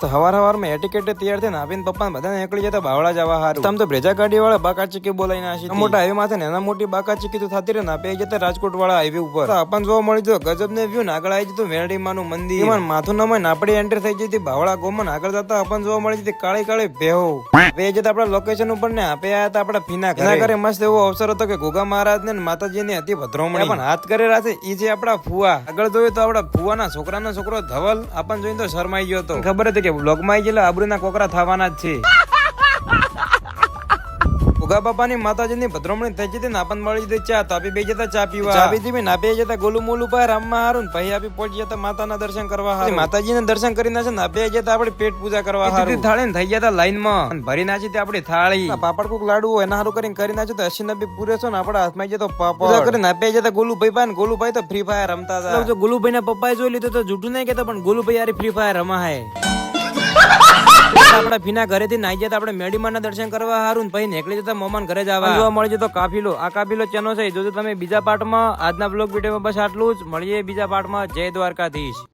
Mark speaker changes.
Speaker 1: મસ્ત હવાર માં એટિકેટ તૈયાર થઈને આપીને પપ્પા બધાને નીકળી જતા બાવળા જવા હારું. આમ તો ભેજા ગાડી વાળા બાકા ચીકી બોલાઈને આશી મોટા હાઈવે માથે નાના મોટી બાકા ચીકી તો થતી રહે ને આપે જતા રાજકોટ વાળા હાઈવે ઉપર આપણને જોવા મળી જો ગજબ ને વ્યૂ ને આગળ આવી જતું મેરડીમાનું મંદિર એમાં માથું નમાઈને આપડી એન્ટ્રી થઈ જતી બાવળા ગોમન આગળ જતા આપણને જોવા મળી જતી કાળી કાળી ભેહો બે જતા આપડા લોકેશન ઉપર ને આપે આયા હતા આપડા ફીના ઘરે મસ્ત એવો અવસર હતો કે ગોગા મહારાજ ને માતાજી ની હતી ભદ્રોમણી પણ હાથ કરે રાખે ઈ જે આપડા ફુવા આગળ જોયું તો આપડા ફુવાના છોકરાનો છોકરો ધવલ આપણને જોઈને તો શરમાઈ ગયો હતો ખબર હતી કે બ્લોગમાં આવી ગયેલા આબરૂના કોકરા થવાના જ છે. ગોગા બાપાની માતાજીની ભદ્રોમણી થઈ જતી ને આપણને મળી જતી ચા તો આપી બે જતા ચા પીવા ચા પીધી ના બે જતા ગોલું મોલું પર રામમાં હારું ને પછી આપી પહોંચી જતા માતાના દર્શન કરવા હારું માતાજીના દર્શન કરીને છે ને બે જતા આપડી પેટ પૂજા કરવા હારું થાળી ને થઈ જતા લાઈન માં ભરી નાખી આપડી થાળી પાપડ કોક લાડુ હોય એના હારું કરી નાખ્યું તો 80-90 પૂરે છો ને આપડા હાથમાં જતો પાપડ પૂજા કરીને આપે જતા ગોલુભાઈ પા ને ગોલુભાઈ તો ફ્રી ફાયર રમતા હતા. જો ગોલુભાઈ ના પપ્પાએ જોઈ લીધું તો જૂઠું નહીં કેતા પણ ગોલુભાઈ યાર ફ્રી ફાયર રમા હે. આપડા ફીના ઘરેથી નાઈ જતા આપડે મેડીમાં ના દર્શન કરવા હારું પછી નીકળી જતા મોમાન ઘરે જવા જોવા મળી જતો કાફીલો. આ કાફીલો ચેનો છે જોજો તમે બીજા પાર્ટમાં. આજના બ્લોગ વિડીયોમાં બસ આટલું જ. મળીએ બીજા પાર્ટમાં. જય દ્વારકાધીશ.